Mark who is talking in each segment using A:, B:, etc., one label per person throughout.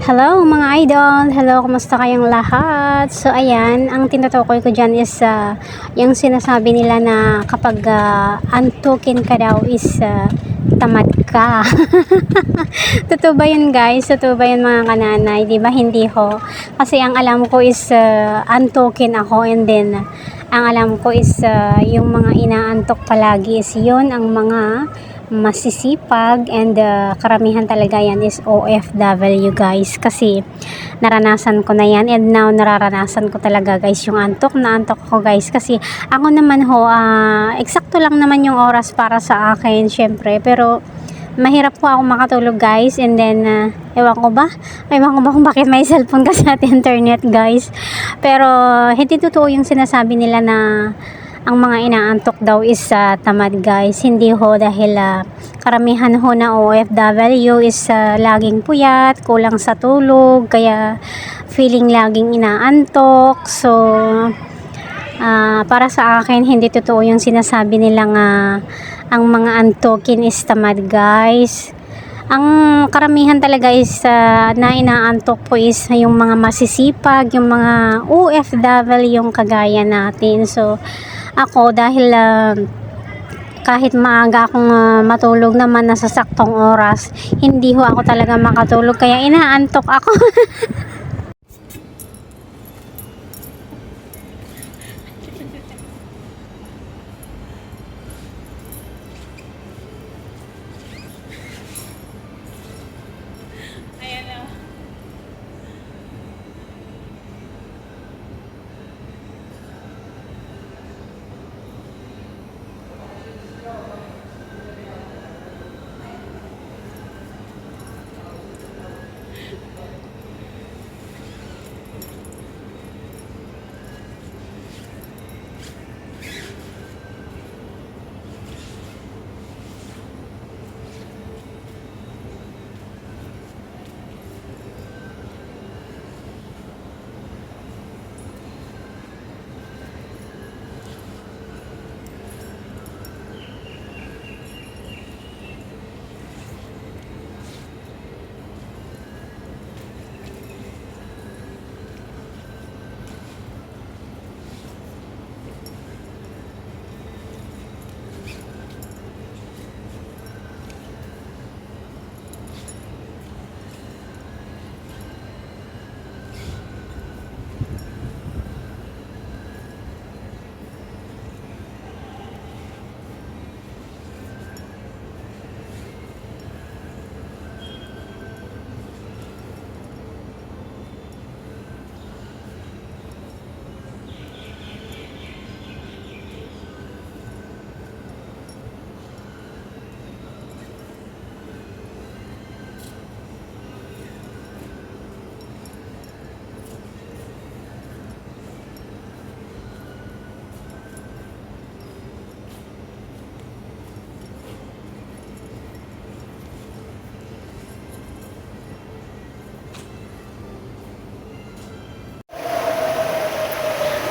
A: Hello mga idol! Hello, kumusta kayong lahat? So ayan, ang tinutukoy ko dyan is yung sinasabi nila na kapag antukin ka daw is tamad ka. Totoo ba yun guys? Totoo ba yun mga kananay? Diba hindi ho? Kasi ang alam ko is antukin ako, and then ang alam ko is yung mga inaantok palagi is yun ang mga masisipag, and karamihan talaga yan is OFW guys, kasi naranasan ko na yan, and now nararanasan ko talaga guys yung antok na antok ko guys. Kasi ako naman ho, eksakto lang naman yung oras para sa akin syempre, pero mahirap po ako makatulog guys, and then ewan ko ba kung bakit may cellphone kasi at internet guys. Pero hindi totoo yung sinasabi nila na ang mga inaantok daw is tamad guys. Hindi ho, dahil karamihan ho na OFW is laging puyat, kulang sa tulog, kaya feeling laging inaantok. So para sa akin hindi totoo yung sinasabi nilang ang mga antokin is tamad guys. Ang karamihan talaga is na inaantok po is yung mga masisipag, yung mga OFW yung kagaya natin. So ako dahil kahit maaga akong matulog naman na sa saktong oras, hindi ho ako talaga makatulog, kaya inaantok ako.
B: Ayan na.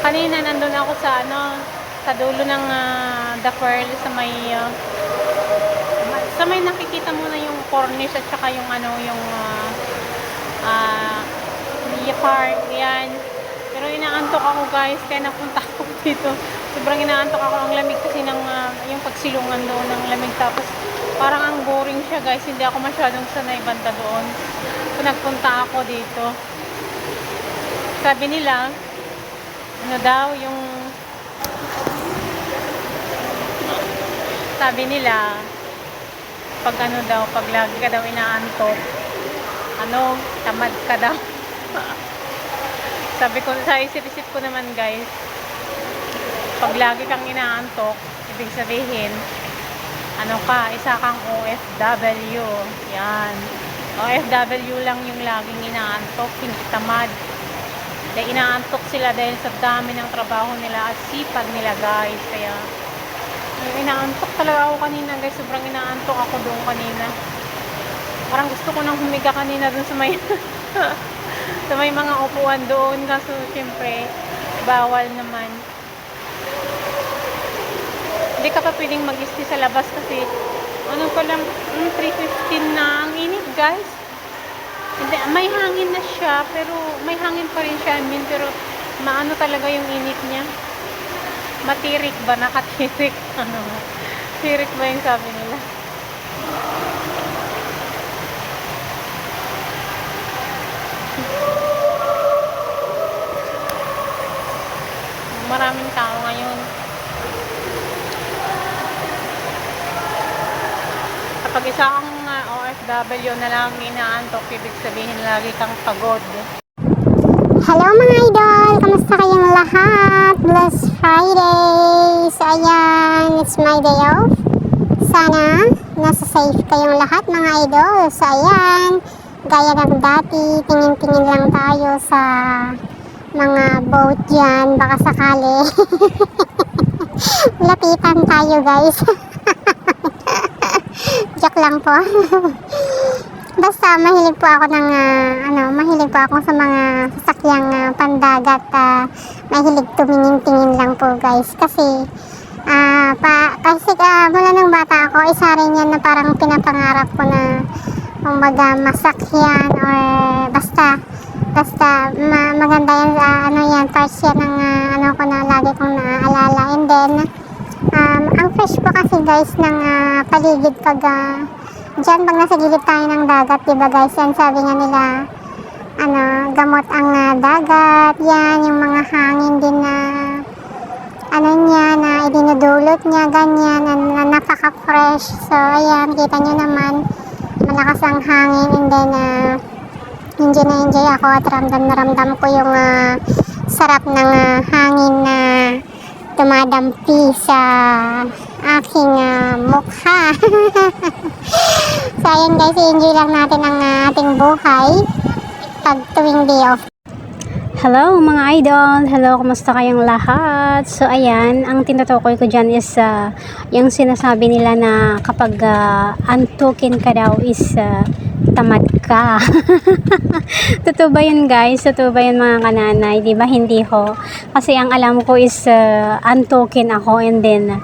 B: Kanina nandun ako sa dulo ng The Pearl, sa may nakikita mo na yung cornice at saka yung yung Mia Park, yan. Pero inaantok ako guys, kaya napunta ako dito. Sobrang inaantok ako, ang lamig kasi ng yung pagsilungan doon ng lamig, tapos parang ang boring siya guys, hindi ako masyadong sanay banda doon. So nagpunta ako dito. Sabi nila pag lagi ka daw inaantok, tamad ka daw. Sabi ko, sa isip-isip ko naman guys, pag lagi kang inaantok, ibig sabihin isa kang OFW. Yan, OFW lang yung laging inaantok, hindi tamad. Dahil inaantok sila dahil sa dami ng trabaho nila at sipag nila guys. Kaya inaantok talaga ako kanina guys, sobrang inaantok ako doon kanina. Parang gusto ko nang humiga kanina doon sa may sa may mga upuan doon, kaso syempre bawal naman. Hindi ka pa pwedeng mag-stay sa labas kasi ano pa lang, 3:15 na ang init guys. Hindi, may hangin na siya, pero may hangin pa rin siya, I mean, pero maano talaga yung init niya. Matirik ba? Nakatirik? Ano? Tirik ba yung sabi nila? Maraming tao ngayon. Kapag isa kang OFW na lang inaantok, ibig sabihin lagi kang pagod.
C: Hello mga idol! Kamusta kayong lahat? Blessed Friday! So ayan, it's my day off. Sana nasa safe kayong lahat mga idol. So ayan, gaya ng dati, tingin-tingin lang tayo sa mga boat dyan. Baka sakali lapitan tayo guys. Joke lang po. Basta mahilig po ako ng mahilig po ako sa mga sasakyang pandagat. Mahilig tumingin-tingin lang po guys kasi mula nung bata ako, isa rin yan na parang pinapangarap ko na kumbaga masakyan or basta maganda yan, yan parts yan ng ko na lagi kong naaalala. And then ang fresh po kasi guys ng paligid pag dyan, pag nasa gilid tayo ng dagat, diba guys, yan sabi nga nila, gamot ang dagat, yan, yung mga hangin din na, niya, na idinudulot niya, ganyan, na napaka-fresh. So, ayan, kita nyo naman, malakas ang hangin, and then, enjoy na enjoy ako at ramdam na ramdam ko yung sarap ng hangin na dumadampi sa aking mukha. So ayan guys, enjoy lang natin ang ating buhay pag tuwing day off.
A: Hello mga idol! Hello, kumusta kayong lahat? So ayan, ang tinutukoy ko dyan is yung sinasabi nila na kapag antukin ka daw is tamad ka. Totoo ba yun guys? Totoo ba yun mga kananay? Diba hindi ho? Kasi ang alam ko is antukin ako, and then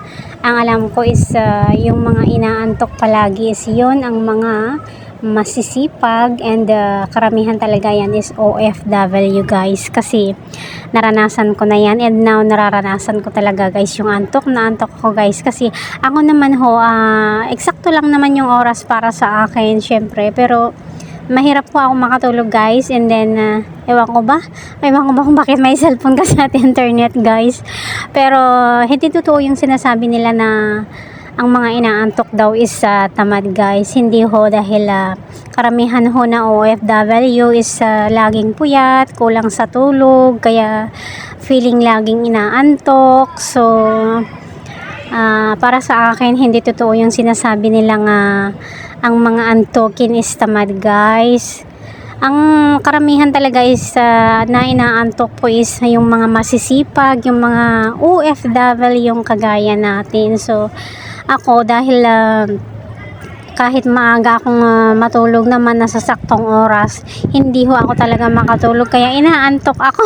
A: ang alam ko is yung mga inaantok palagi is yun ang mga masisipag, and karamihan talaga yan is OFW guys, kasi naranasan ko na yan, and now nararanasan ko talaga guys yung antok na antok ko guys, kasi ako naman ho eksakto lang naman yung oras para sa akin syempre, pero mahirap po ako makatulog guys, and then ewan ko ba kung bakit may cellphone kasi at internet guys, pero hindi totoo yung sinasabi nila na ang mga inaantok daw is tamad guys. Hindi ho, dahil karamihan ho na OFW is laging puyat, kulang sa tulog, kaya feeling laging inaantok. So para sa akin hindi totoo yung sinasabi nilang ang mga antokin is tamad guys. Ang karamihan talaga is na inaantok po is yung mga masisipag, yung mga OFW yung kagaya natin. So ako dahil kahit maaga akong matulog naman nasa saktong oras, hindi ho ako talaga makatulog, kaya inaantok ako.